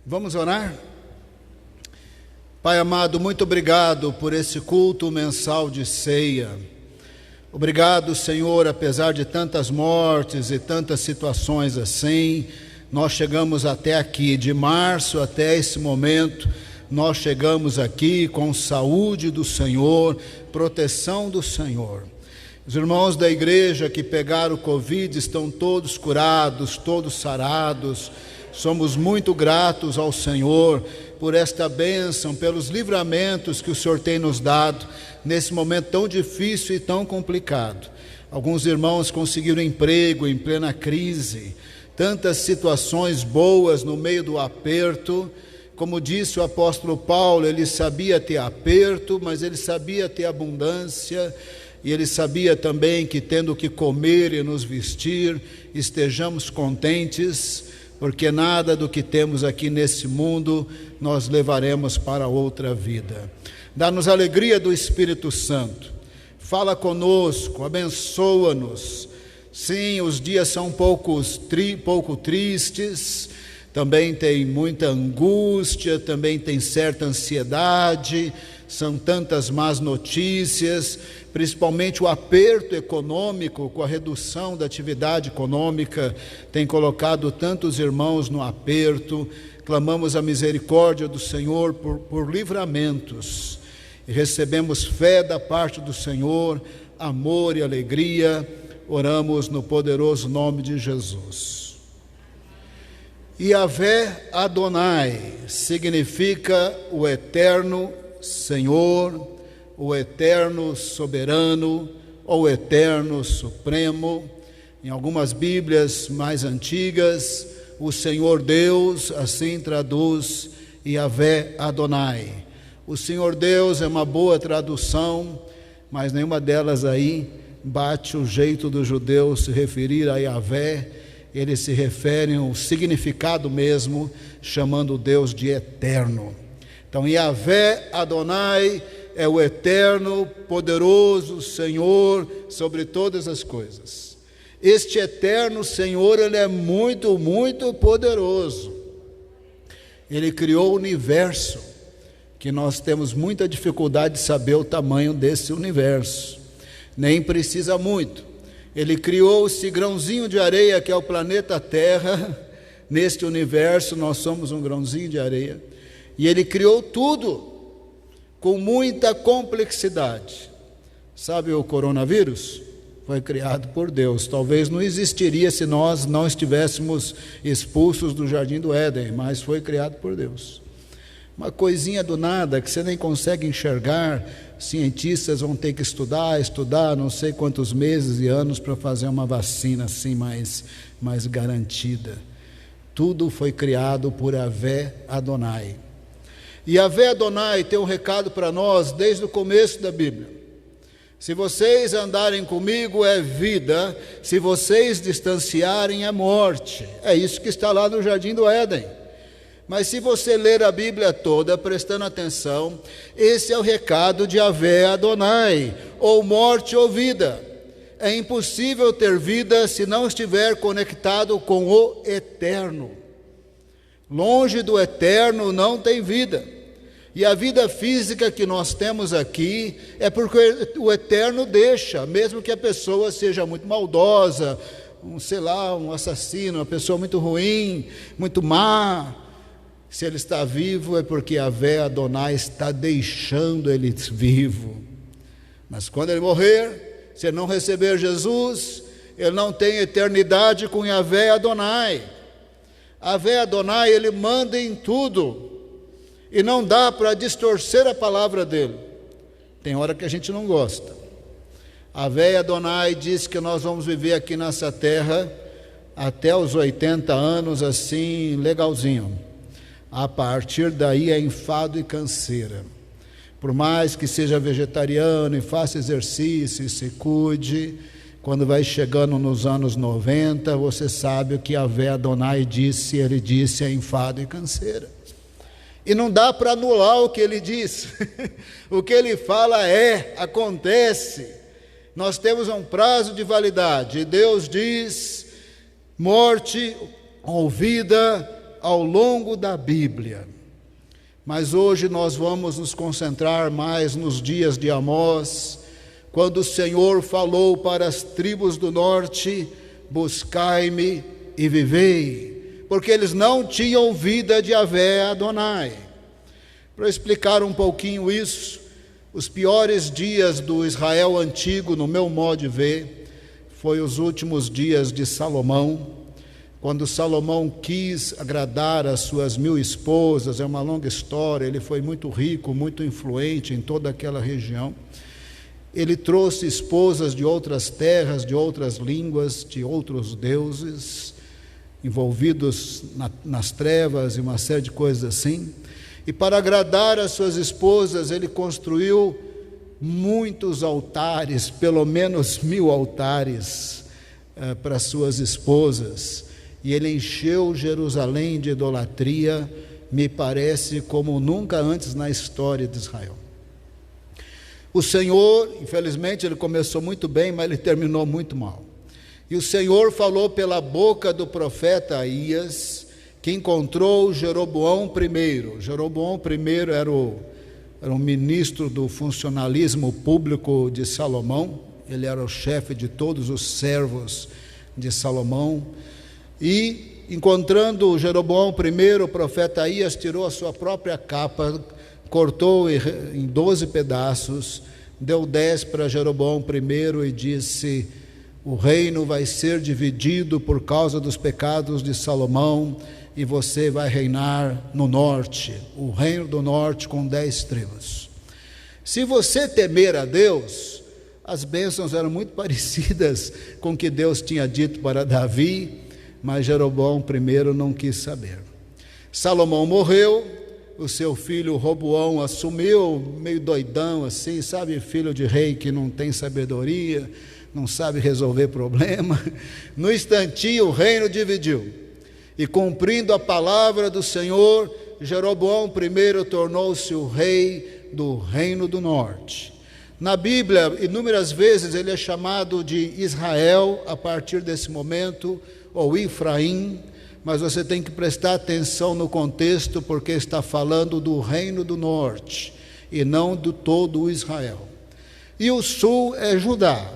Vamos orar? Pai amado, muito obrigado por esse culto mensal de ceia. Obrigado, Senhor, apesar de tantas mortes e tantas situações assim, nós chegamos até aqui, de março até esse momento, nós chegamos aqui com saúde do Senhor, proteção do Senhor. Os irmãos da igreja que pegaram o Covid estão todos curados, todos sarados. Somos muito gratos ao Senhor por esta bênção, pelos livramentos que o Senhor tem nos dado nesse momento tão difícil e tão complicado. Alguns irmãos conseguiram emprego em plena crise, tantas situações boas no meio do aperto. Como disse o apóstolo Paulo, ele sabia ter aperto, mas ele sabia ter abundância, e ele sabia também que tendo o que comer e nos vestir, estejamos contentes, porque nada do que temos aqui nesse mundo nós levaremos para outra vida. Dá-nos alegria do Espírito Santo, fala conosco, abençoa-nos. Sim, os dias são pouco tristes, também tem muita angústia, também tem certa ansiedade, são tantas más notícias, principalmente o aperto econômico com a redução da atividade econômica tem colocado tantos irmãos no aperto. Clamamos a misericórdia do Senhor por livramentos e recebemos fé da parte do Senhor, amor e alegria. Oramos no poderoso nome de Jesus. Yahvé Adonai significa o eterno Senhor, o eterno soberano, ou o eterno supremo. Em algumas Bíblias mais antigas, o Senhor Deus, assim traduz Yahvé Adonai. O Senhor Deus é uma boa tradução, mas nenhuma delas aí bate o jeito do judeu se referir a Yahvé. Eles se referem ao significado mesmo, chamando Deus de eterno. Então, Yahvé Adonai é o eterno, poderoso Senhor sobre todas as coisas. Este eterno Senhor, Ele é muito, muito poderoso. Ele criou o universo, que nós temos muita dificuldade de saber o tamanho desse universo. Nem precisa muito. Ele criou esse grãozinho de areia que é o planeta Terra. Neste universo nós somos um grãozinho de areia. E Ele criou tudo com muita complexidade. Sabe o coronavírus? Foi criado por Deus. Talvez não existiria se nós não estivéssemos expulsos do Jardim do Éden, mas foi criado por Deus. Uma coisinha do nada que você nem consegue enxergar. Cientistas vão ter que estudar não sei quantos meses e anos para fazer uma vacina assim mais garantida. Tudo foi criado por Yahvé Adonai. E Yahvé Adonai tem um recado para nós desde o começo da Bíblia. Se vocês andarem comigo é vida, se vocês distanciarem é morte. É isso que está lá no Jardim do Éden. Mas se você ler a Bíblia toda, prestando atenção, esse é o recado de Yahvé Adonai, ou morte ou vida. É impossível ter vida se não estiver conectado com o eterno. Longe do eterno não tem vida. E a vida física que nós temos aqui é porque o eterno deixa, mesmo que a pessoa seja muito maldosa, um assassino, uma pessoa muito ruim, muito má. Se ele está vivo é porque Yahvé Adonai está deixando ele vivo. Mas quando ele morrer, se ele não receber Jesus, ele não tem eternidade com Yahvé Adonai. Yahvé Adonai, ele manda em tudo, e não dá para distorcer a palavra dele. Tem hora que a gente não gosta. Yahvé Adonai diz que nós vamos viver aqui nessa terra até os 80 anos assim, legalzinho. A partir daí é enfado e canseira. Por mais que seja vegetariano e faça exercício e se cuide, quando vai chegando nos anos 90, você sabe o que Yahvé Adonai disse, ele disse é enfado e canseira. E não dá para anular o que ele diz. O que ele fala acontece. Nós temos um prazo de validade. Deus diz, morte ou vida, ao longo da Bíblia. Mas hoje nós vamos nos concentrar mais nos dias de Amós, quando o Senhor falou para as tribos do norte: buscai-me e vivei, porque eles não tinham vida de Yahvé Adonai. Para explicar um pouquinho isso, os piores dias do Israel antigo, no meu modo de ver, foi os últimos dias de Salomão, quando Salomão quis agradar as suas 1000 esposas. É uma longa história, ele foi muito rico, muito influente em toda aquela região. Ele trouxe esposas de outras terras, de outras línguas, de outros deuses, envolvidos nas trevas e uma série de coisas assim. E para agradar as suas esposas, ele construiu muitos altares, pelo menos 1000 altares para suas esposas. E ele encheu Jerusalém de idolatria, me parece, como nunca antes na história de Israel. O Senhor, infelizmente, ele começou muito bem, mas ele terminou muito mal. E o Senhor falou pela boca do profeta Aías, que encontrou Jeroboão I. Jeroboão I era um ministro do funcionalismo público de Salomão. Ele era o chefe de todos os servos de Salomão. E, encontrando Jeroboão I, o profeta Aías tirou a sua própria capa, cortou em 12 pedaços, deu 10 para Jeroboão I e disse: o reino vai ser dividido por causa dos pecados de Salomão, e você vai reinar no norte, o reino do norte com 10 tribos. Se você temer a Deus, as bênçãos eram muito parecidas com o que Deus tinha dito para Davi, mas Jeroboão I não quis saber. Salomão morreu, o seu filho Roboão assumiu, meio doidão assim, sabe, filho de rei que não tem sabedoria, não sabe resolver problema. No instantinho o reino dividiu, e cumprindo a palavra do Senhor, Jeroboão I tornou-se o rei do reino do norte. Na Bíblia, inúmeras vezes ele é chamado de Israel a partir desse momento, ou Efraim, mas você tem que prestar atenção no contexto, porque está falando do reino do norte e não do todo o Israel. E o sul é Judá.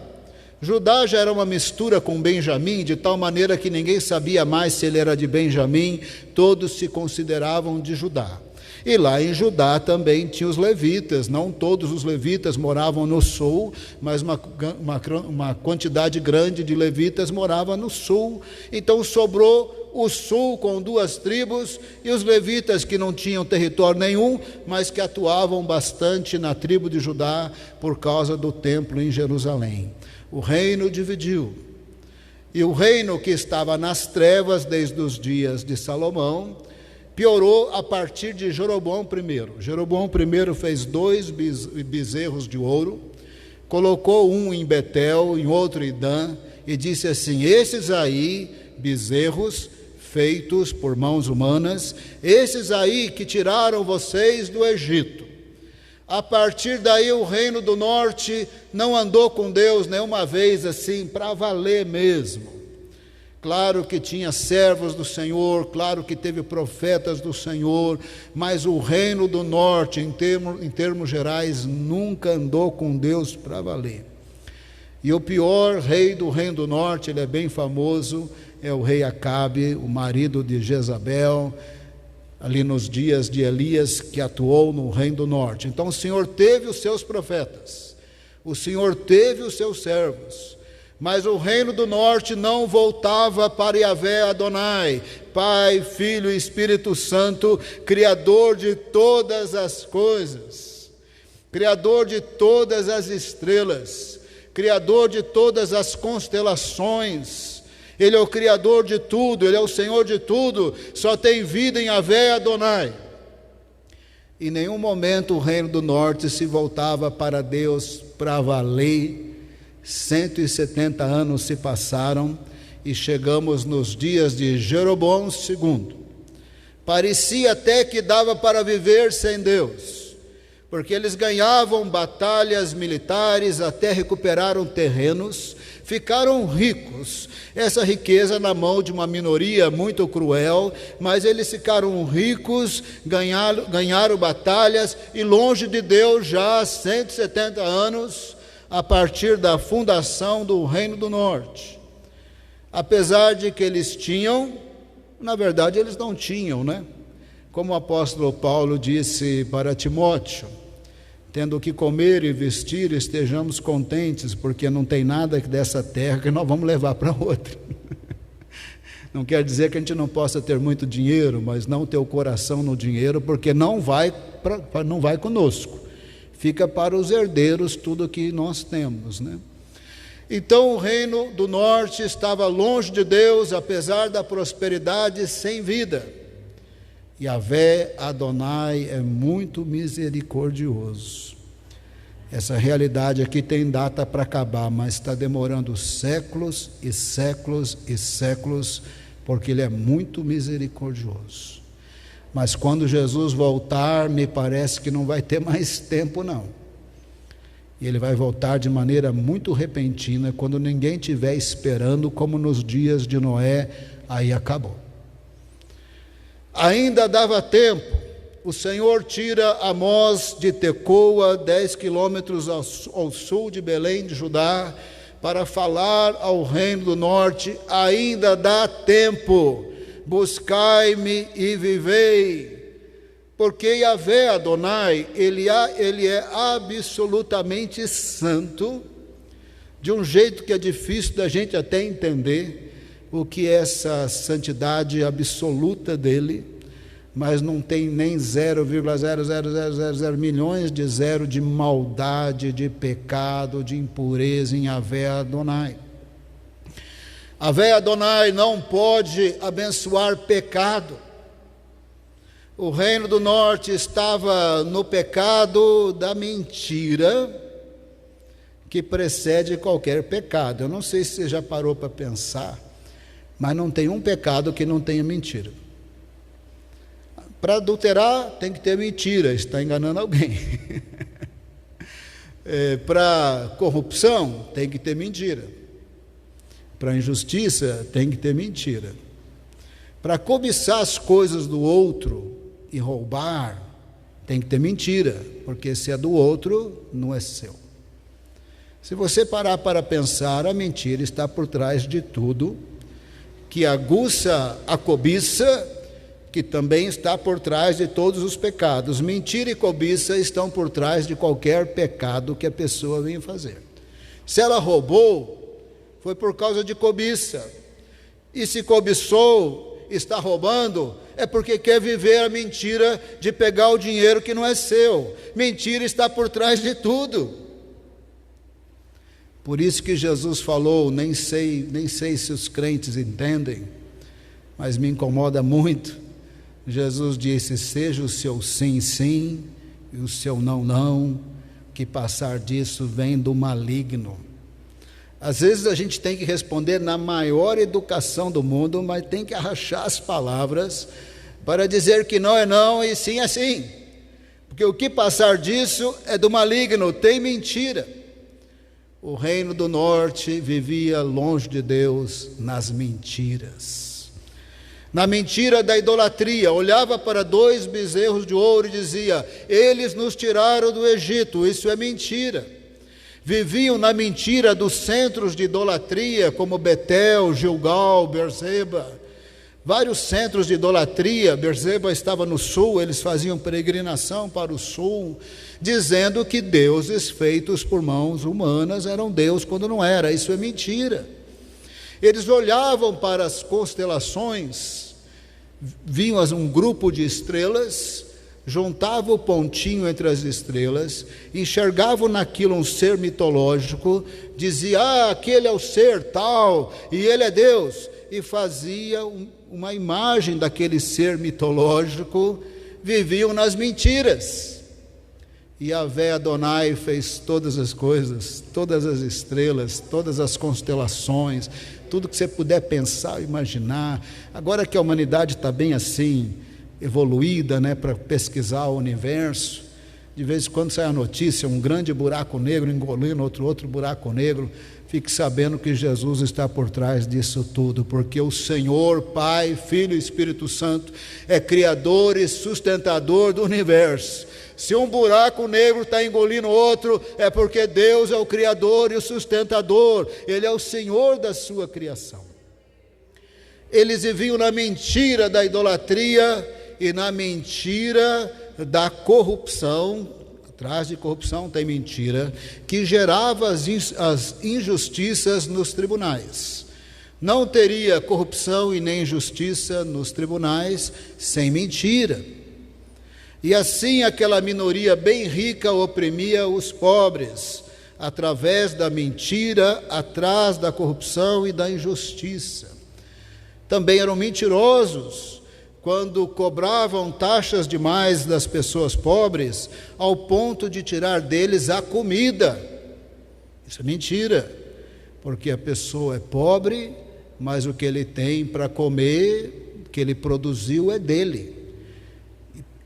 Judá já era uma mistura com Benjamim, de tal maneira que ninguém sabia mais se ele era de Benjamim, todos se consideravam de Judá. E lá em Judá também tinha os levitas, não todos os levitas moravam no sul, mas uma quantidade grande de levitas morava no sul. Então sobrou o sul com 2 tribos, e os levitas que não tinham território nenhum, mas que atuavam bastante na tribo de Judá por causa do templo em Jerusalém. O reino dividiu, e o reino que estava nas trevas desde os dias de Salomão piorou a partir de Jeroboão I. Jeroboão I fez 2 bezerros de ouro, colocou um em Betel, em outro em Dan, e disse assim: esses aí, bezerros feitos por mãos humanas, esses aí que tiraram vocês do Egito. A partir daí o reino do norte não andou com Deus nenhuma vez assim, para valer mesmo. Claro que tinha servos do Senhor, claro que teve profetas do Senhor, mas o reino do norte, em termos gerais, nunca andou com Deus para valer. E o pior rei do reino do norte, ele é bem famoso, é o rei Acabe, o marido de Jezabel, ali nos dias de Elias, que atuou no reino do norte. Então o Senhor teve os seus profetas, o Senhor teve os seus servos, mas o reino do norte não voltava para Yahvé Adonai, Pai, Filho e Espírito Santo, Criador de todas as coisas, Criador de todas as estrelas, Criador de todas as constelações. Ele é o Criador de tudo, Ele é o Senhor de tudo, só tem vida em Yahvé Adonai. Em nenhum momento o reino do norte se voltava para Deus para valer. 170 anos se passaram e chegamos nos dias de Jeroboão II. Parecia até que dava para viver sem Deus, porque eles ganhavam batalhas militares, até recuperaram terrenos, ficaram ricos. Essa riqueza na mão de uma minoria muito cruel, mas eles ficaram ricos, ganharam batalhas, e longe de Deus já há 170 anos, a partir da fundação do Reino do Norte. Apesar de que eles tinham, na verdade eles não tinham, né? Como o apóstolo Paulo disse para Timóteo: tendo o que comer e vestir, estejamos contentes, porque não tem nada dessa terra que nós vamos levar para outra. Não quer dizer que a gente não possa ter muito dinheiro, mas não ter o coração no dinheiro, porque não vai conosco, fica para os herdeiros tudo que nós temos, né? Então o Reino do Norte estava longe de Deus, apesar da prosperidade, sem vida. Yahvé Adonai é muito misericordioso. Essa realidade aqui tem data para acabar, mas está demorando séculos e séculos e séculos, porque Ele é muito misericordioso. Mas quando Jesus voltar, me parece que não vai ter mais tempo não. E Ele vai voltar de maneira muito repentina, quando ninguém estiver esperando, como nos dias de Noé. Aí acabou. Ainda dava tempo. O Senhor tira Amós de Tecoa, 10 quilômetros ao sul de Belém de Judá, para falar ao Reino do Norte: ainda dá tempo, buscai-me e vivei. Porque Yahvé Adonai, ele é absolutamente santo, de um jeito que é difícil da gente até entender o que é essa santidade absoluta dele, mas não tem nem 0,00000 milhões de zero de maldade, de pecado, de impureza em Yahvé Adonai. Yahvé Adonai não pode abençoar pecado. O Reino do Norte estava no pecado da mentira, que precede qualquer pecado. Eu não sei se você já parou para pensar, mas não tem um pecado que não tenha mentira. Para adulterar tem que ter mentira, está enganando alguém. Para corrupção tem que ter mentira. Para injustiça tem que ter mentira. Para cobiçar as coisas do outro e roubar, tem que ter mentira, porque se é do outro, não é seu. Se você parar para pensar, a mentira está por trás de tudo, que aguça a cobiça, que também está por trás de todos os pecados. Mentira e cobiça estão por trás de qualquer pecado que a pessoa venha fazer. Se ela roubou, foi por causa de cobiça. E se cobiçou, está roubando, é porque quer viver a mentira de pegar o dinheiro que não é seu. Mentira está por trás de tudo. Por isso que Jesus falou, nem sei se os crentes entendem, mas me incomoda muito. Jesus disse: seja o seu sim, sim, e o seu não, não, que passar disso vem do maligno. Às vezes a gente tem que responder na maior educação do mundo, mas tem que arrachar as palavras para dizer que não é não e sim é sim, porque o que passar disso é do maligno, tem mentira. O Reino do Norte vivia longe de Deus nas mentiras, na mentira da idolatria. Olhava para 2 bezerros de ouro e dizia: eles nos tiraram do Egito. Isso é mentira. Viviam na mentira dos centros de idolatria, como Betel, Gilgal, Berseba. Vários centros de idolatria. Berseba estava no sul, eles faziam peregrinação para o sul, dizendo que deuses feitos por mãos humanas eram Deus, quando não era. Isso é mentira. Eles olhavam para as constelações, viam um grupo de estrelas, juntavam o pontinho entre as estrelas, enxergavam naquilo um ser mitológico, dizia: aquele é o ser tal, e ele é Deus, e fazia uma imagem daquele ser mitológico. Viviam nas mentiras. E Yahvé Adonai fez todas as coisas, todas as estrelas, todas as constelações, tudo que você puder pensar, imaginar. Agora que a humanidade está bem assim, evoluída, né, para pesquisar o universo, De vez em quando sai a notícia, um grande buraco negro engolindo outro buraco negro. Fique sabendo que Jesus está por trás disso tudo, porque o Senhor, Pai, Filho e Espírito Santo é Criador e sustentador do universo. Se um buraco negro está engolindo outro, é porque Deus é o Criador e o sustentador. Ele é o Senhor da sua criação. Eles viviam na mentira da idolatria e na mentira da corrupção. Atrás de corrupção tem mentira, que gerava as injustiças nos tribunais. Não teria corrupção e nem injustiça nos tribunais sem mentira. E assim aquela minoria bem rica oprimia os pobres, através da mentira, atrás da corrupção e da injustiça. Também eram mentirosos, quando cobravam taxas demais das pessoas pobres, ao ponto de tirar deles a comida. Isso é mentira, porque a pessoa é pobre, mas o que ele tem para comer, que ele produziu, é dele.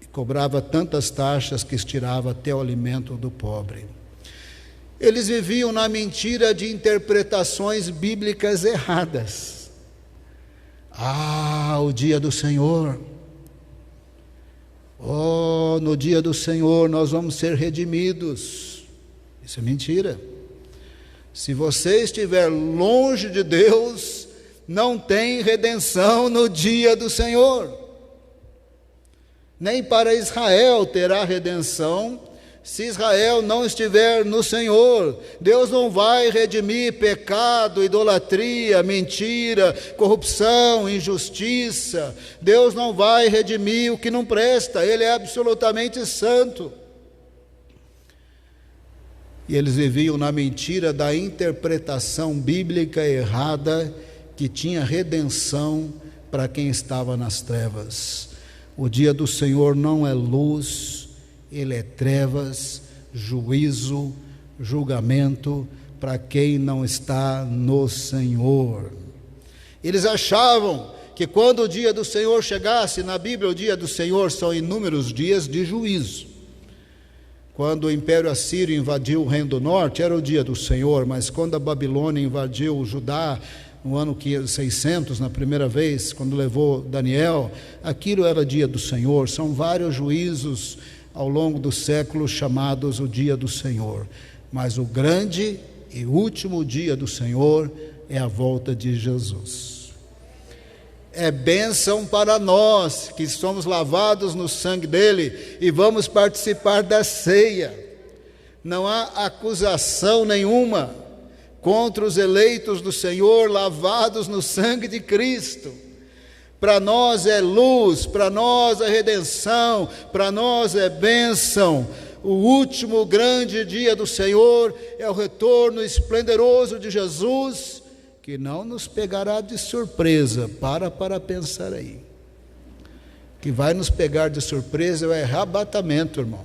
E cobrava tantas taxas que estirava até o alimento do pobre. Eles viviam na mentira de interpretações bíblicas erradas. O dia do Senhor. No dia do Senhor nós vamos ser redimidos. Isso é mentira. Se você estiver longe de Deus, não tem redenção no dia do Senhor. Nem para Israel terá redenção se Israel não estiver no Senhor. Deus não vai redimir pecado, idolatria, mentira, corrupção, injustiça. Deus não vai redimir o que não presta. Ele é absolutamente santo. E eles viviam na mentira da interpretação bíblica errada, que tinha redenção para quem estava nas trevas. O dia do Senhor não é luz, ele é trevas, juízo, julgamento para quem não está no Senhor. Eles achavam que quando o dia do Senhor chegasse, na Bíblia o dia do Senhor são inúmeros dias de juízo. Quando o Império Assírio invadiu o Reino do Norte, era o dia do Senhor, mas quando a Babilônia invadiu o Judá, no ano 600, na primeira vez, quando levou Daniel, aquilo era dia do Senhor. São vários juízos ao longo dos séculos chamados o dia do Senhor, mas o grande e último dia do Senhor é a volta de Jesus. É bênção para nós que somos lavados no sangue dele e vamos participar da ceia. Não há acusação nenhuma contra os eleitos do Senhor lavados no sangue de Cristo. Para nós é luz, para nós é redenção, para nós é bênção. O último grande dia do Senhor é o retorno esplendoroso de Jesus, que não nos pegará de surpresa. Para pensar aí. O que vai nos pegar de surpresa é o arrebatamento, irmão.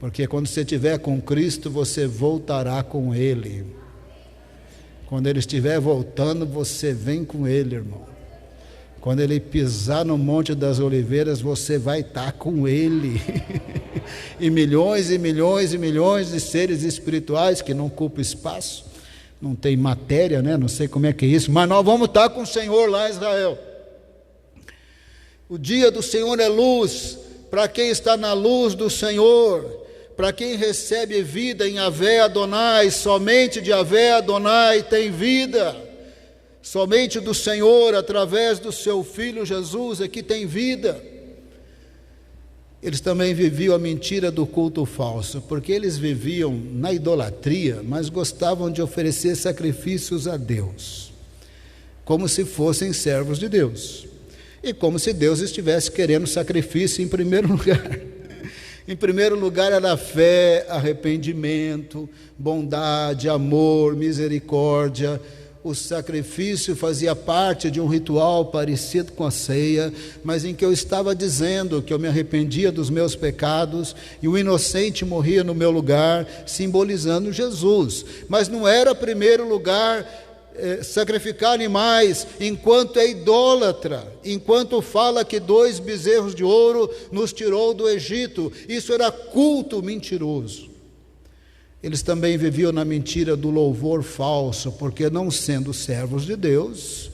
Porque quando você estiver com Cristo, você voltará com Ele. Quando Ele estiver voltando, você vem com Ele, irmão. Quando Ele pisar no Monte das Oliveiras, você vai estar com Ele. E milhões e milhões e milhões de seres espirituais que não ocupam espaço, não tem matéria, né? Não sei como é que é isso, mas nós vamos estar com o Senhor lá em Israel. O dia do Senhor é luz para quem está na luz do Senhor, para quem recebe vida em Yahvé Adonai. Somente de Yahvé Adonai tem vida. Somente do Senhor, através do seu Filho Jesus, é que tem vida. Eles também viviam a mentira do culto falso, porque eles viviam na idolatria, mas gostavam de oferecer sacrifícios a Deus, como se fossem servos de Deus, e como se Deus estivesse querendo sacrifício em primeiro lugar. Em primeiro lugar era fé, arrependimento, bondade, amor, misericórdia. O sacrifício fazia parte de um ritual parecido com a ceia, mas em que eu estava dizendo que eu me arrependia dos meus pecados e o inocente morria no meu lugar, simbolizando Jesus. Mas não era primeiro lugar sacrificar animais, enquanto é idólatra, enquanto fala que 2 bezerros de ouro nos tirou do Egito. Isso era culto mentiroso. Eles também viviam na mentira do louvor falso, porque não sendo servos de Deus,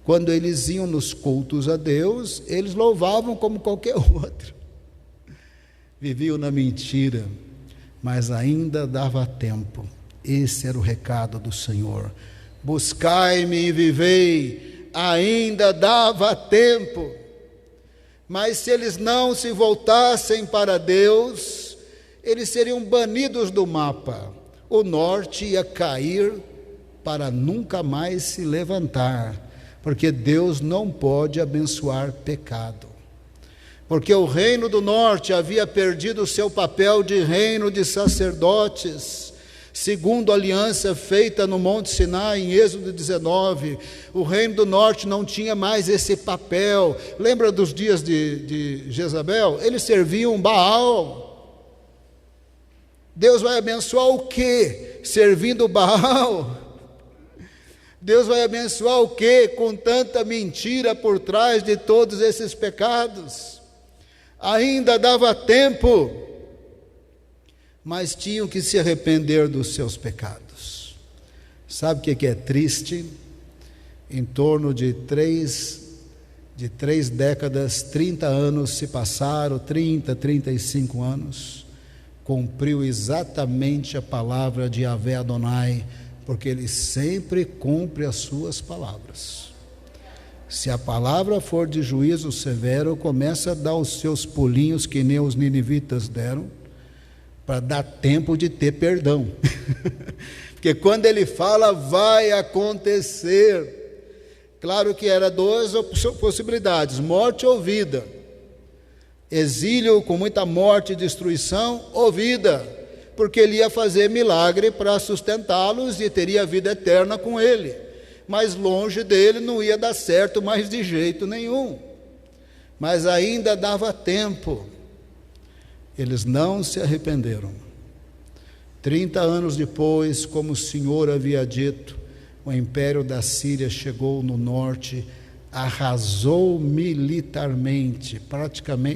quando eles iam nos cultos a Deus, eles louvavam como qualquer outro. Viviam na mentira, mas ainda dava tempo. Esse era o recado do Senhor. Buscai-me e vivei, ainda dava tempo. Mas se eles não se voltassem para Deus, eles seriam banidos do mapa. O norte ia cair para nunca mais se levantar, porque Deus não pode abençoar pecado. Porque o reino do norte havia perdido o seu papel de reino de sacerdotes, segundo a aliança feita no Monte Sinai, em Êxodo 19, o reino do norte não tinha mais esse papel. Lembra dos dias de Jezabel? Eles serviam Baal. Deus vai abençoar o quê? Servindo Baal? Deus vai abençoar o quê? Com tanta mentira por trás de todos esses pecados. Ainda dava tempo, mas tinham que se arrepender dos seus pecados. Sabe o que é triste? Em torno de três décadas, 30 anos se passaram, 35 anos, cumpriu exatamente a palavra de Yahvé Adonai, porque Ele sempre cumpre as suas palavras. Se a palavra for de juízo severo, começa a dar os seus pulinhos que nem os ninivitas deram, para dar tempo de ter perdão. Porque quando ele fala, vai acontecer. Claro que era 2 possibilidades: morte ou vida. Exílio com muita morte e destruição, ou vida, porque ele ia fazer milagre para sustentá-los e teria vida eterna com ele. Mas longe dele não ia dar certo mais de jeito nenhum. Mas ainda dava tempo. Eles não se arrependeram. 30 anos depois, como o Senhor havia dito, o império da Síria chegou no norte, arrasou militarmente,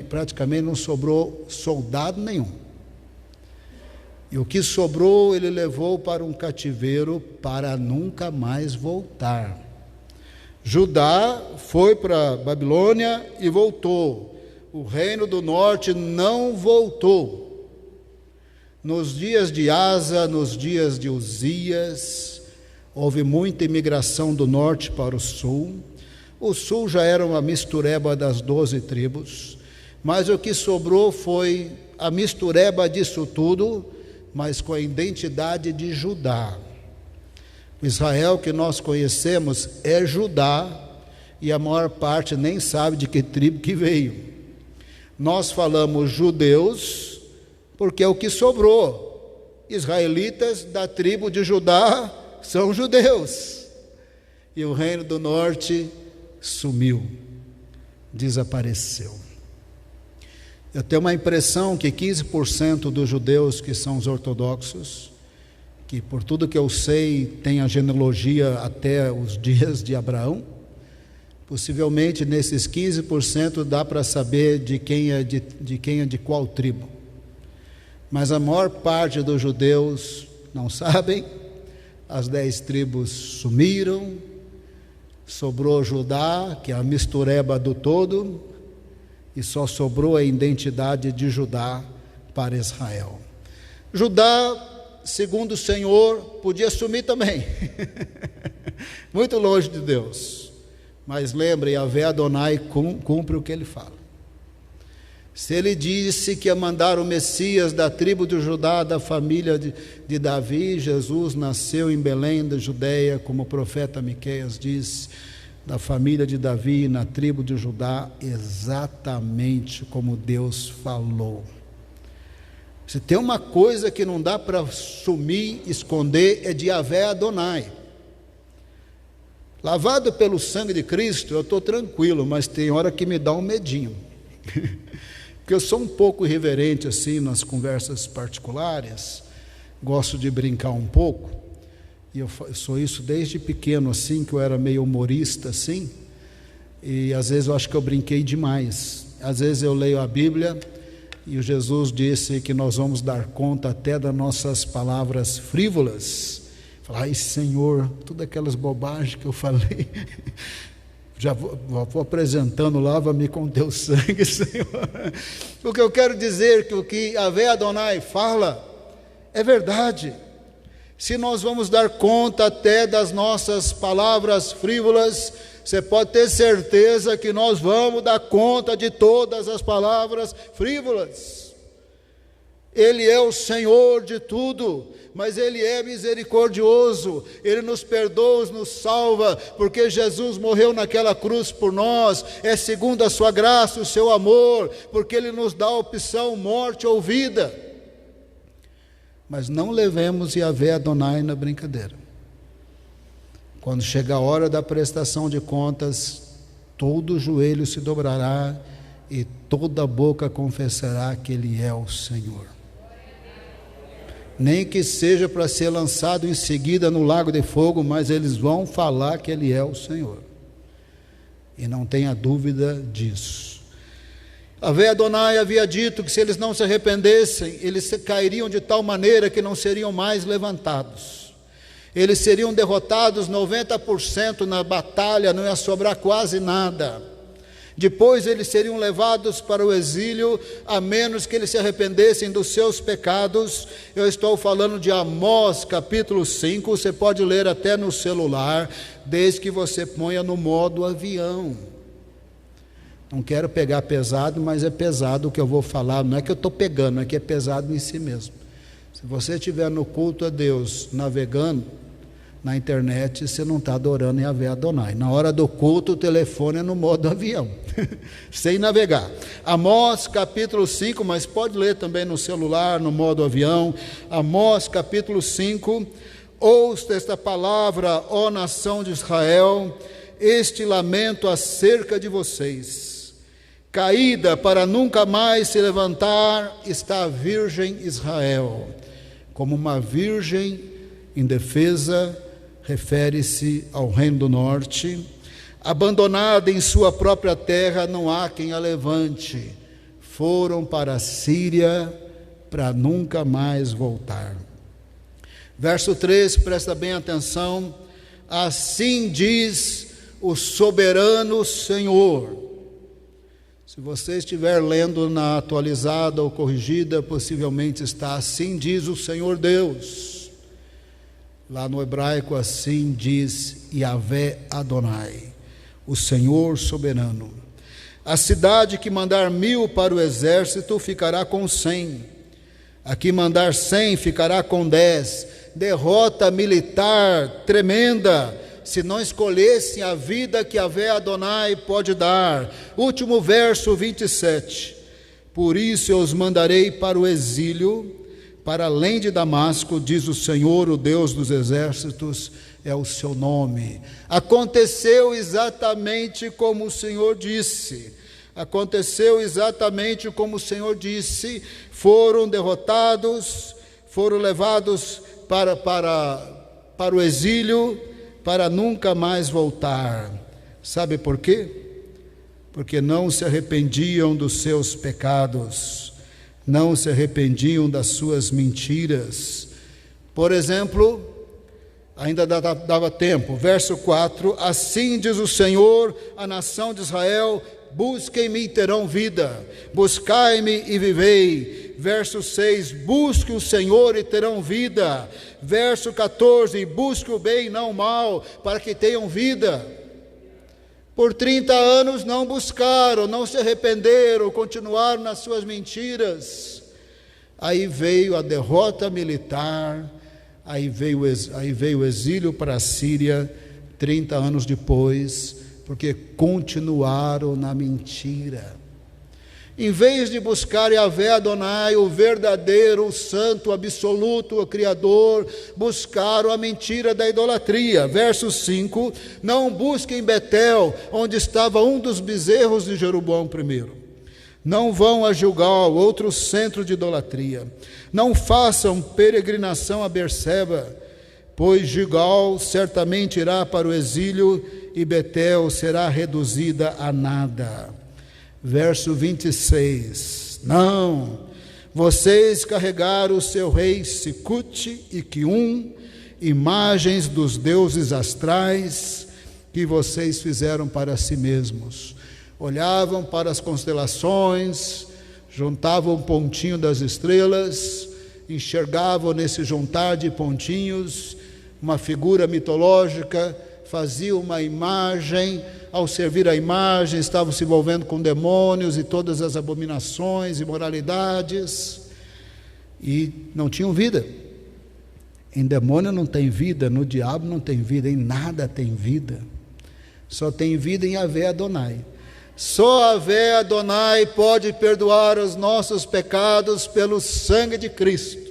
praticamente não sobrou soldado nenhum. E o que sobrou ele levou para um cativeiro para nunca mais voltar. Judá foi para Babilônia e voltou. O reino do norte não voltou. Nos dias de Asa, nos dias de Uzias, houve muita imigração do norte para o sul. O sul já era uma mistureba das 12 tribos, mas o que sobrou foi a mistureba disso tudo, mas com a identidade de Judá. O Israel que nós conhecemos é Judá, e a maior parte nem sabe de que tribo que veio. Nós falamos judeus, porque é o que sobrou. Israelitas da tribo de Judá são judeus. E o reino do norte sumiu, desapareceu. Eu tenho uma impressão que 15% dos judeus que são os ortodoxos, que por tudo que eu sei tem a genealogia até os dias de Abraão, possivelmente nesses 15% dá para saber de quem é de qual tribo. Mas a maior parte dos judeus não sabem. As 10 tribos sumiram, sobrou Judá, que é a mistureba do todo, e só sobrou a identidade de Judá para Israel. Judá, segundo o Senhor, podia sumir também, muito longe de Deus. Mas lembre, Yahvé Adonai cumpre o que ele fala. Se ele disse que ia mandar o Messias da tribo de Judá, da família de Davi, Jesus nasceu em Belém da Judeia, como o profeta Miqueias diz, da família de Davi, na tribo de Judá, exatamente como Deus falou. Se tem uma coisa que não dá para sumir, esconder, é de Yahvé Adonai. Lavado pelo sangue de Cristo, eu estou tranquilo, mas tem hora que me dá um medinho. Porque eu sou um pouco irreverente assim nas conversas particulares, gosto de brincar um pouco. e eu sou isso desde pequeno, assim, que eu era meio humorista, assim, e às vezes eu acho que eu brinquei demais. Às vezes eu leio a Bíblia e o Jesus disse que nós vamos dar conta até das nossas palavras frívolas. Falar, ai Senhor, todas aquelas bobagens que eu falei, já vou apresentando, lava-me com teu sangue, Senhor. O que eu quero dizer que o que Yahvé Adonai fala é verdade. Se nós vamos dar conta até das nossas palavras frívolas, você pode ter certeza que nós vamos dar conta de todas as palavras frívolas. Ele é o Senhor de tudo, mas Ele é misericordioso, Ele nos perdoa, nos salva, porque Jesus morreu naquela cruz por nós, é segundo a sua graça, o seu amor, porque Ele nos dá a opção morte ou vida. Mas não levemos Yahvé Adonai na brincadeira. Quando chega a hora da prestação de contas, todo joelho se dobrará e toda boca confessará que Ele é o Senhor. Nem que seja para ser lançado em seguida no lago de fogo, mas eles vão falar que Ele é o Senhor. E não tenha dúvida disso. Yahvé Adonai havia dito que se eles não se arrependessem, eles cairiam de tal maneira que não seriam mais levantados. Eles seriam derrotados 90% na batalha, não ia sobrar quase nada. Depois eles seriam levados para o exílio, a menos que eles se arrependessem dos seus pecados. Eu estou falando de Amós capítulo 5, você pode ler até no celular, desde que você ponha no modo avião. Não quero pegar pesado, mas é pesado o que eu vou falar, não é que eu estou pegando, é que é pesado em si mesmo. Se você estiver no culto a Deus, navegando na internet, você não está adorando Yahvé Adonai. Na hora do culto, o telefone é no modo avião, sem navegar. Amós capítulo 5, mas pode ler também no celular, no modo avião. Amós capítulo 5, ouça esta palavra, ó nação de Israel, este lamento acerca de vocês. Caída para nunca mais se levantar está a virgem Israel. Como uma virgem indefesa, refere-se ao reino do norte. Abandonada em sua própria terra, não há quem a levante. Foram para a Síria para nunca mais voltar. Verso 3, presta bem atenção. Assim diz o soberano Senhor. Se você estiver lendo na atualizada ou corrigida, possivelmente está assim diz o Senhor Deus. Lá no hebraico assim diz Yahvé Adonai, o Senhor soberano. A cidade que mandar 1000 para o exército ficará com 100. A que mandar 100 ficará com 10. Derrota militar tremenda, se não escolhessem a vida que Yahvé Adonai pode dar. Último verso 27. Por isso eu os mandarei para o exílio, para além de Damasco, diz o Senhor, o Deus dos exércitos, é o seu nome. Aconteceu exatamente como o Senhor disse. Aconteceu exatamente como o Senhor disse. Foram derrotados, foram levados para o exílio, para nunca mais voltar. Sabe por quê? Porque não se arrependiam dos seus pecados, não se arrependiam das suas mentiras. Por exemplo, ainda dava tempo, verso 4, assim diz o Senhor, a nação de Israel, busquem-me e terão vida, buscai-me e vivei. Verso 6, busque o Senhor e terão vida. Verso 14, busque o bem e não o mal, para que tenham vida. Por 30 anos não buscaram, não se arrependeram, continuaram nas suas mentiras. Aí veio a derrota militar, aí veio o exílio para a Síria, 30 anos depois, porque continuaram na mentira. Em vez de buscar Yahvé Adonai, o verdadeiro, o santo, o absoluto, o Criador, buscaram a mentira da idolatria. Verso 5, não busquem Betel, onde estava um dos bezerros de Jeroboão I. Não vão a Gilgal, outro centro de idolatria. Não façam peregrinação a Berseba, pois Gilgal certamente irá para o exílio e Betel será reduzida a nada. Verso 26, não, vocês carregaram o seu rei Sicute e Quium, imagens dos deuses astrais que vocês fizeram para si mesmos. Olhavam para as constelações, juntavam um pontinho das estrelas, enxergavam nesse juntar de pontinhos uma figura mitológica, faziam uma imagem, ao servir a imagem estavam se envolvendo com demônios e todas as abominações e imoralidades, e não tinham vida. Em demônio não tem vida, no diabo não tem vida, em nada tem vida. Só tem vida em Yahvé Adonai. Só Yahvé Adonai pode perdoar os nossos pecados pelo sangue de Cristo.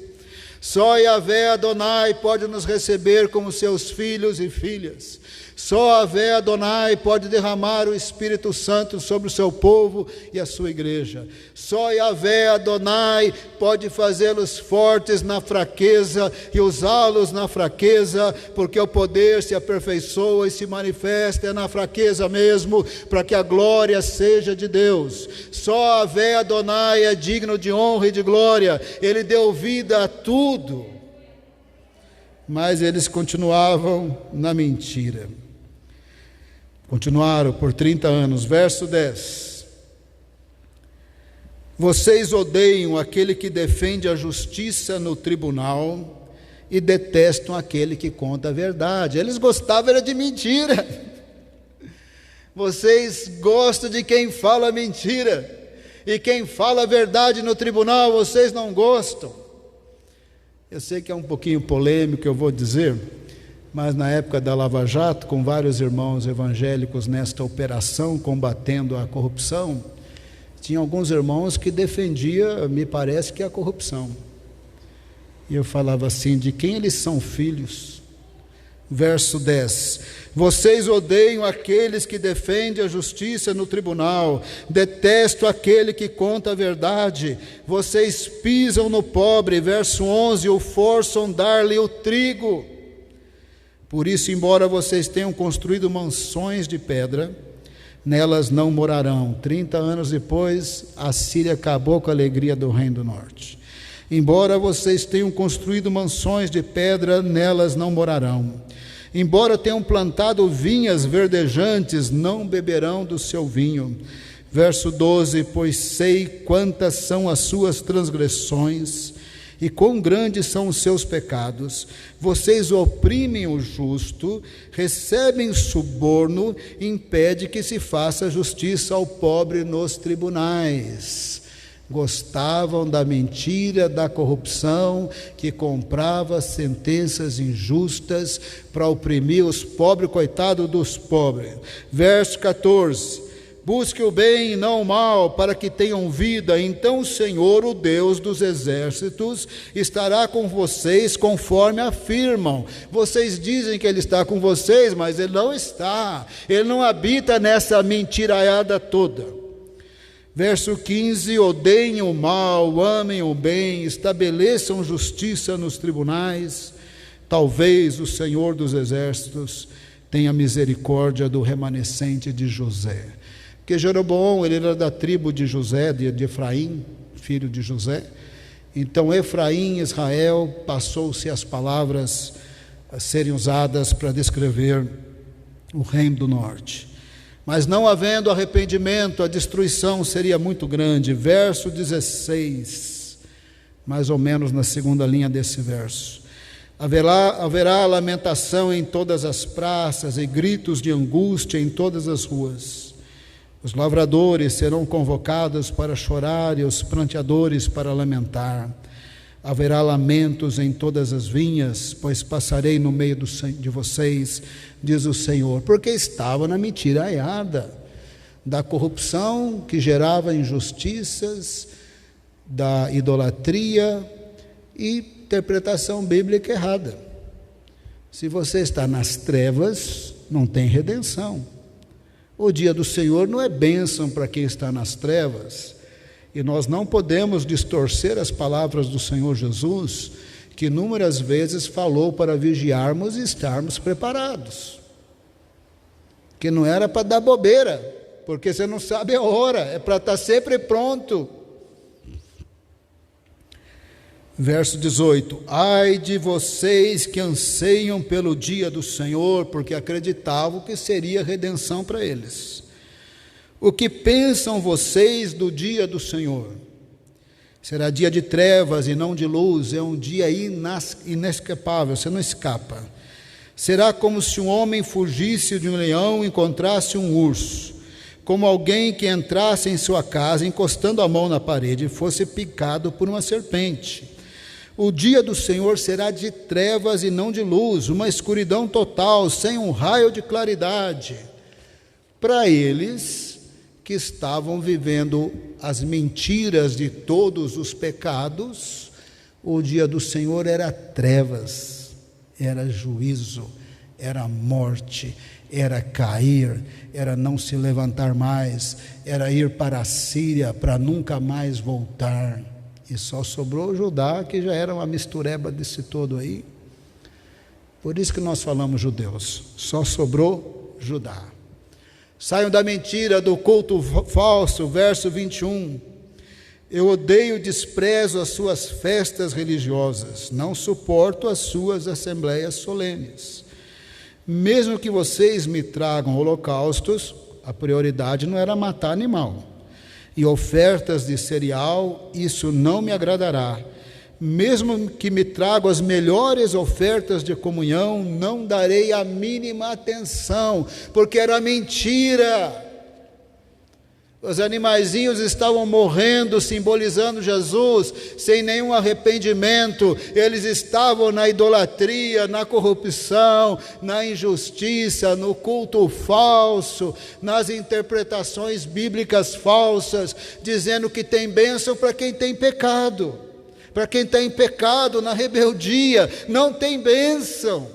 Só Yahvé Adonai pode nos receber como seus filhos e filhas. Só Yahvé Adonai pode derramar o Espírito Santo sobre o seu povo e a sua igreja. Só Yahvé Adonai pode fazê-los fortes na fraqueza e usá-los na fraqueza, porque o poder se aperfeiçoa e se manifesta na fraqueza mesmo, para que a glória seja de Deus. Só Yahvé Adonai é digno de honra e de glória. Ele deu vida a tudo, mas eles continuavam na mentira. Continuaram por 30 anos. Verso 10. Vocês odeiam aquele que defende a justiça no tribunal e detestam aquele que conta a verdade. Eles gostavam era de mentira. Vocês gostam de quem fala mentira, e quem fala a verdade no tribunal vocês não gostam. Eu sei que é um pouquinho polêmico eu vou dizer, mas na época da Lava Jato, com vários irmãos evangélicos nesta operação combatendo a corrupção, tinha alguns irmãos que defendiam, me parece que a corrupção. E eu falava assim, de quem eles são filhos? Verso 10, vocês odeiam aqueles que defendem a justiça no tribunal, detesto aquele que conta a verdade, vocês pisam no pobre. Verso 11, o forçam dar-lhe o trigo. Por isso, embora vocês tenham construído mansões de pedra, nelas não morarão. 30 anos depois, a Síria acabou com a alegria do reino do norte. Embora vocês tenham construído mansões de pedra, nelas não morarão. Embora tenham plantado vinhas verdejantes, não beberão do seu vinho. Verso 12, pois sei quantas são as suas transgressões, e quão grandes são os seus pecados. Vocês oprimem o justo, recebem suborno, impede que se faça justiça ao pobre nos tribunais. Gostavam da mentira, da corrupção, que comprava sentenças injustas para oprimir os pobres, coitado dos pobres. Verso 14, busque o bem e não o mal, para que tenham vida, então o Senhor, o Deus dos exércitos, estará com vocês conforme afirmam. Vocês dizem que Ele está com vocês, mas Ele não está. Ele não habita nessa mentiraiada toda. Verso 15, odeiem o mal, amem o bem, estabeleçam justiça nos tribunais. Talvez o Senhor dos exércitos tenha misericórdia do remanescente de José. Porque Jeroboão, ele era da tribo de José, de Efraim, filho de José. Então Efraim, Israel, passou-se as palavras a serem usadas para descrever o reino do norte. Mas não havendo arrependimento, a destruição seria muito grande. Verso 16, mais ou menos na segunda linha desse verso. Haverá lamentação em todas as praças e gritos de angústia em todas as ruas. Os lavradores serão convocados para chorar e os pranteadores para lamentar. Haverá lamentos em todas as vinhas, pois passarei no meio de vocês, diz o Senhor, porque estava na mentiraiada da corrupção que gerava injustiças, da idolatria e interpretação bíblica errada. Se você está nas trevas, não tem redenção. O dia do Senhor não é bênção para quem está nas trevas. E nós não podemos distorcer as palavras do Senhor Jesus, que inúmeras vezes falou para vigiarmos e estarmos preparados, que não era para dar bobeira, porque você não sabe a hora, é para estar sempre pronto. Verso 18: ai de vocês que anseiam pelo dia do Senhor, porque acreditavam que seria redenção para eles. O que pensam vocês do dia do Senhor? Será dia de trevas e não de luz, é um dia inescapável, você não escapa. Será como se um homem fugisse de um leão e encontrasse um urso, como alguém que entrasse em sua casa, encostando a mão na parede, e fosse picado por uma serpente. O dia do Senhor será de trevas e não de luz, uma escuridão total, sem um raio de claridade. Para eles que estavam vivendo as mentiras de todos os pecados, o dia do Senhor era trevas, era juízo, era morte, era cair, era não se levantar mais, era ir para a Síria para nunca mais voltar. E só sobrou Judá, que já era uma mistureba desse todo aí. Por isso que nós falamos judeus, só sobrou Judá. Saiam da mentira, do culto falso, verso 21. Eu odeio e desprezo as suas festas religiosas, não suporto as suas assembleias solenes. Mesmo que vocês me tragam holocaustos, a prioridade não era matar animal, e ofertas de cereal, isso não me agradará. Mesmo que me tragam as melhores ofertas de comunhão, não darei a mínima atenção, porque era mentira. Os animaizinhos estavam morrendo, simbolizando Jesus, sem nenhum arrependimento. Eles estavam na idolatria, na corrupção, na injustiça, no culto falso, nas interpretações bíblicas falsas, dizendo que tem bênção para quem tem pecado. Para quem está em pecado, na rebeldia, não tem bênção.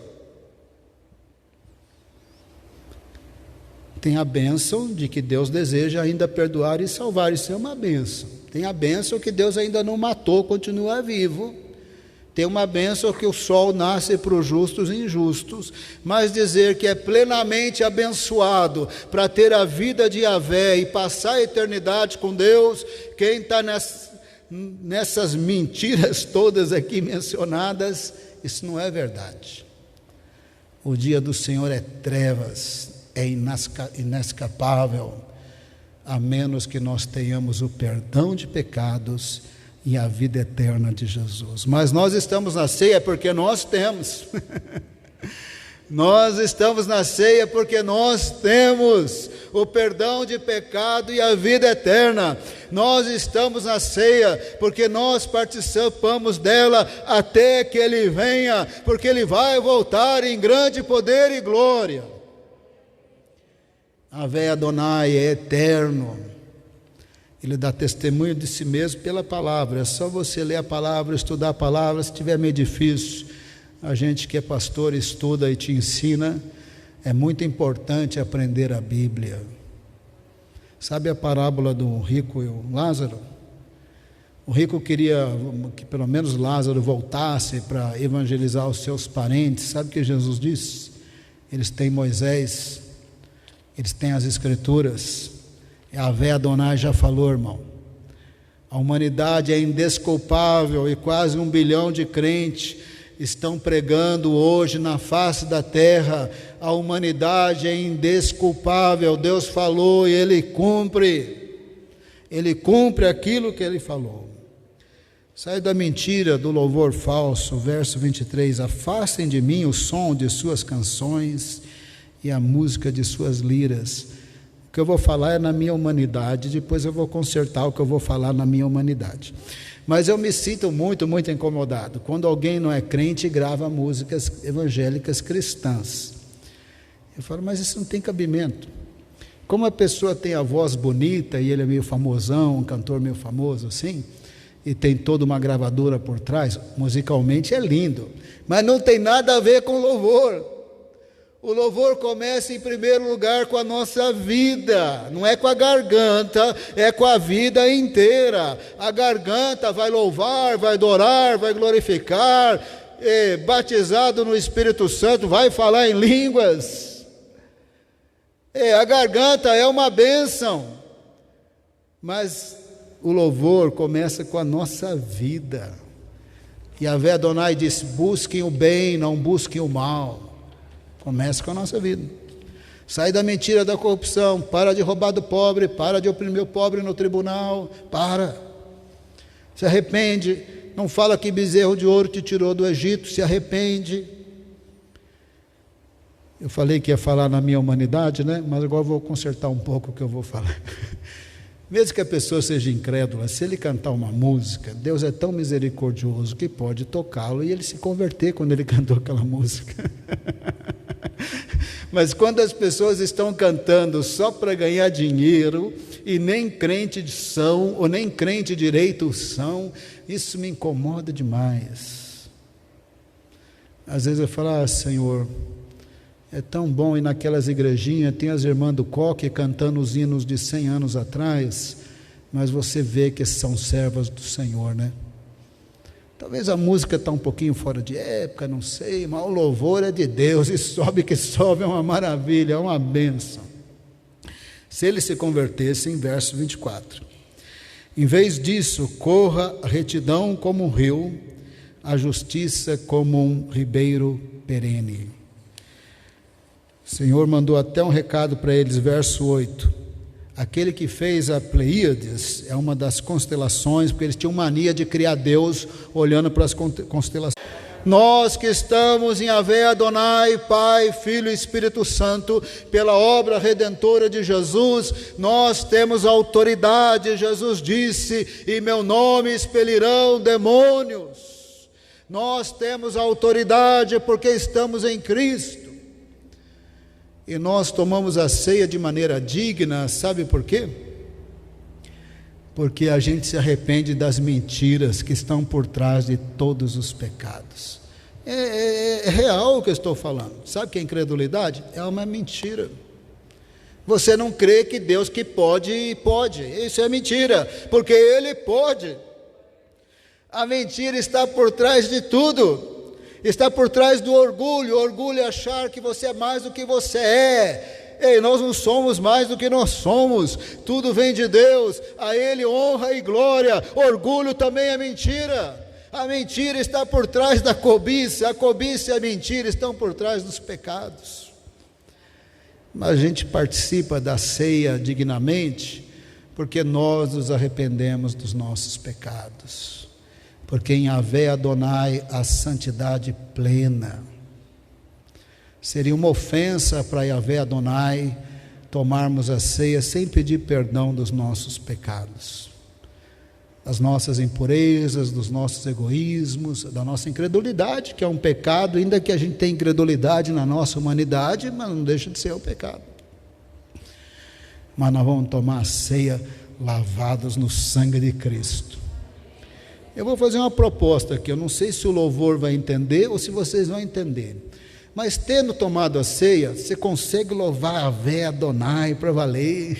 Tem a bênção de que Deus deseja ainda perdoar e salvar, isso é uma bênção. Tem a bênção que Deus ainda não matou, continua vivo. Tem uma bênção que o sol nasce para os justos e injustos, mas dizer que é plenamente abençoado para ter a vida de Yahvé e passar a eternidade com Deus, quem está nessas mentiras todas aqui mencionadas, isso não é verdade. O dia do Senhor é trevas, é inescapável, a menos que nós tenhamos o perdão de pecados e a vida eterna de Jesus. Mas nós estamos na ceia porque nós temos. Nós estamos na ceia porque nós temos o perdão de pecado e a vida eterna. Nós estamos na ceia porque nós participamos dela até que Ele venha, porque Ele vai voltar em grande poder e glória. Yahvé Adonai é eterno. Ele dá testemunho de si mesmo pela palavra. É só você ler a palavra, estudar a palavra. Se tiver meio difícil, a gente que é pastor estuda e te ensina. É muito importante aprender a Bíblia. Sabe a parábola do rico e o Lázaro? O rico queria que pelo menos Lázaro voltasse para evangelizar os seus parentes. Sabe o que Jesus disse? Eles têm Moisés, eles têm as Escrituras. Yahvé Adonai já falou, irmão. A humanidade é indesculpável e quase 1 bilhão de crentes estão pregando hoje na face da terra. A humanidade é indesculpável. Deus falou e Ele cumpre. Ele cumpre aquilo que Ele falou. Sai da mentira, do louvor falso. Verso 23. Afastem de mim o som de suas canções e a música de suas liras. O que eu vou falar é na minha humanidade. Depois eu vou consertar o que eu vou falar na minha humanidade. Mas eu me sinto muito incomodado quando alguém não é crente e grava músicas evangélicas cristãs. Eu falo, mas isso não tem cabimento. Como a pessoa tem a voz bonita e ele é meio famosão, um cantor meio famoso assim, e tem toda uma gravadora por trás, musicalmente é lindo, mas não tem nada a ver com louvor. O louvor começa em primeiro lugar com a nossa vida, não é com a garganta, é com a vida inteira. A garganta vai louvar, vai adorar, vai glorificar, batizado no Espírito Santo, vai falar em línguas. A garganta é uma bênção, mas o louvor começa com a nossa vida. Yahvé Adonai disse: busquem o bem, não busquem o mal. Começa com a nossa vida. Sai da mentira, da corrupção, para de roubar do pobre, para de oprimir o pobre no tribunal, para. Se arrepende, não fala que bezerro de ouro te tirou do Egito, se arrepende. Eu falei que ia falar na minha humanidade, né? Mas agora vou consertar um pouco o que eu vou falar. Mesmo que a pessoa seja incrédula, se ele cantar uma música, Deus é tão misericordioso que pode tocá-lo e ele se converter quando ele cantou aquela música. Mas quando as pessoas estão cantando só para ganhar dinheiro, e nem crente são, ou nem crente direito são, isso me incomoda demais. Às vezes eu falo: Senhor, é tão bom ir naquelas igrejinhas, tem as irmãs do coque cantando os hinos de 100 anos atrás, mas você vê que são servas do Senhor, né? Talvez a música está um pouquinho fora de época, não sei, mas o louvor é de Deus, e sobe que sobe, é uma maravilha, é uma bênção. Se ele se convertesse, em verso 24: em vez disso, corra a retidão como um rio, a justiça como um ribeiro perene. O Senhor mandou até um recado para eles, verso 8: aquele que fez a Pleiades é uma das constelações, porque eles tinham mania de criar Deus olhando para as constelações. Nós que estamos em Yahvé Adonai, Pai, Filho e Espírito Santo, pela obra redentora de Jesus, nós temos autoridade. Jesus disse: em meu nome expelirão demônios. Nós temos autoridade porque estamos em Cristo. E nós tomamos a ceia de maneira digna, sabe por quê? Porque a gente se arrepende das mentiras que estão por trás de todos os pecados. É real o que eu estou falando. Sabe o que é incredulidade? É uma mentira. Você não crê que Deus que pode, pode. Isso é mentira, porque Ele pode. A mentira está por trás de tudo. Está por trás do orgulho. O orgulho é achar que você é mais do que você é. Ei, nós não somos mais do que nós somos. Tudo vem de Deus, a Ele honra e glória. Orgulho também é mentira. A mentira está por trás da cobiça. A cobiça e a mentira estão por trás dos pecados. Mas a gente participa da ceia dignamente porque nós nos arrependemos dos nossos pecados. Porque em Yahvé Adonai há santidade plena. Seria uma ofensa para Yahvé Adonai tomarmos a ceia sem pedir perdão dos nossos pecados, das nossas impurezas, dos nossos egoísmos, da nossa incredulidade, que é um pecado, ainda que a gente tenha incredulidade na nossa humanidade, mas não deixa de ser um pecado. Mas nós vamos tomar a ceia lavados no sangue de Cristo. Eu vou fazer uma proposta aqui, eu não sei se o louvor vai entender ou se vocês vão entender, mas tendo tomado a ceia, você consegue louvar Yahvé Adonai para valer.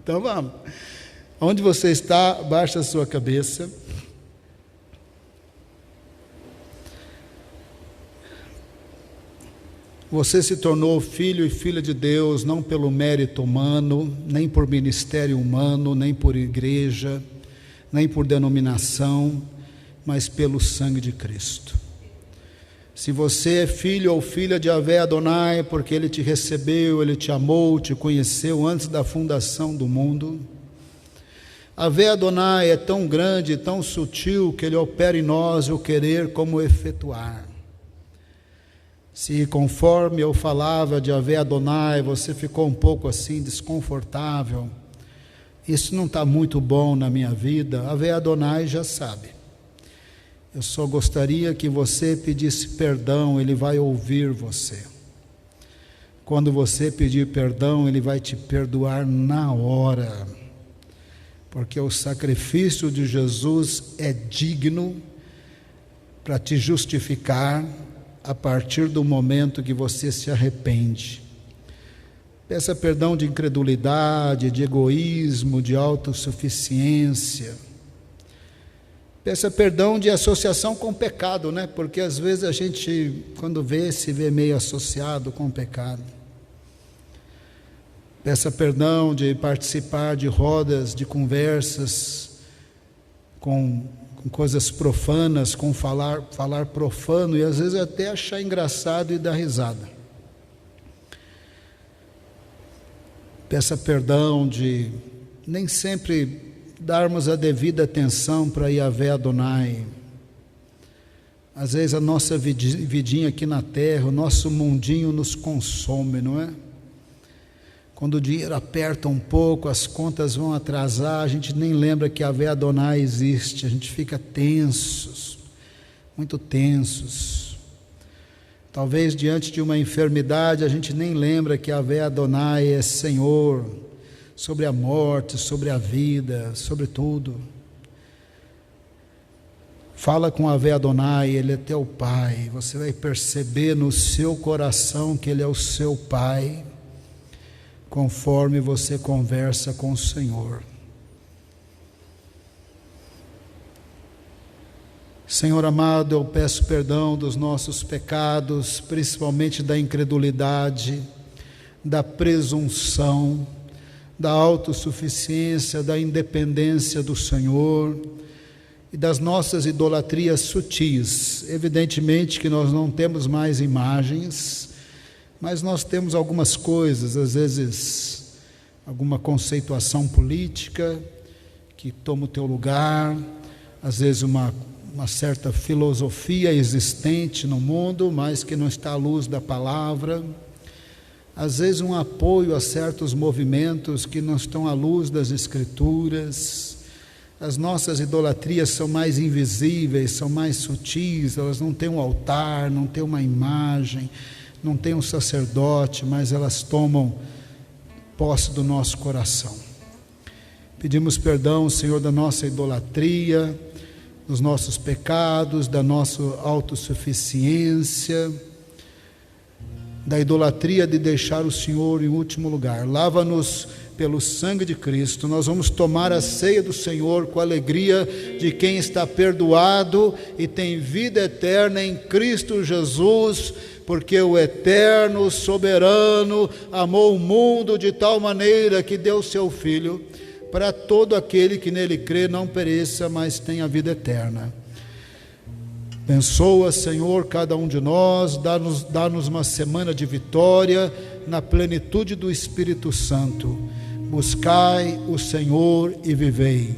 Então vamos. Onde você está, baixa a sua cabeça. Você se tornou filho e filha de Deus, não pelo mérito humano, nem por ministério humano, nem por igreja, nem por denominação, mas pelo sangue de Cristo. Se você é filho ou filha de Yahvé Adonai, porque Ele te recebeu, Ele te amou, te conheceu antes da fundação do mundo. Yahvé Adonai é tão grande, tão sutil, que Ele opera em nós o querer como o efetuar. Se conforme eu falava de Yahvé Adonai, você ficou um pouco assim desconfortável, isso não está muito bom na minha vida, Yahvé Adonai já sabe. Eu só gostaria que você pedisse perdão, Ele vai ouvir você. Quando você pedir perdão, Ele vai te perdoar na hora, porque o sacrifício de Jesus é digno para te justificar, a partir do momento que você se arrepende. Peça perdão de incredulidade, de egoísmo, de autossuficiência. Peça perdão de associação com o pecado, né? Porque às vezes a gente, quando vê, se vê meio associado com o pecado. Peça perdão de participar de rodas, de conversas com coisas profanas, com falar profano, e às vezes até achar engraçado e dar risada. Peça perdão de nem sempre darmos a devida atenção para Yahvé Adonai. Às vezes a nossa vidinha aqui na terra, o nosso mundinho nos consome, não é? Quando o dinheiro aperta um pouco, as contas vão atrasar, a gente nem lembra que Yahvé Adonai existe, a gente fica tensos, muito tensos. Talvez diante de uma enfermidade a gente nem lembra que Yahvé Adonai é Senhor sobre a morte, sobre a vida, sobre tudo. Fala com Yahvé Adonai, Ele é teu Pai. Você vai perceber no seu coração que Ele é o seu Pai, conforme você conversa com o Senhor. Senhor amado, eu peço perdão dos nossos pecados, principalmente da incredulidade, da presunção, da autossuficiência, da independência do Senhor e das nossas idolatrias sutis. Evidentemente que nós não temos mais imagens, mas nós temos algumas coisas, às vezes alguma conceituação política que toma o teu lugar, às vezes uma certa filosofia existente no mundo, mas que não está à luz da palavra, às vezes um apoio a certos movimentos que não estão à luz das Escrituras. As nossas idolatrias são mais invisíveis, são mais sutis, elas não têm um altar, não têm uma imagem, não têm um sacerdote, mas elas tomam posse do nosso coração. Pedimos perdão, Senhor, da nossa idolatria, dos nossos pecados, da nossa autossuficiência, da idolatria de deixar o Senhor em último lugar. Lava-nos pelo sangue de Cristo. Nós vamos tomar a ceia do Senhor com a alegria de quem está perdoado e tem vida eterna em Cristo Jesus, porque o eterno, soberano, amou o mundo de tal maneira que deu seu Filho, para todo aquele que nele crê não pereça, mas tenha vida eterna. Abençoa, Senhor, cada um de nós, dá-nos uma semana de vitória na plenitude do Espírito Santo. Buscai o Senhor e vivei.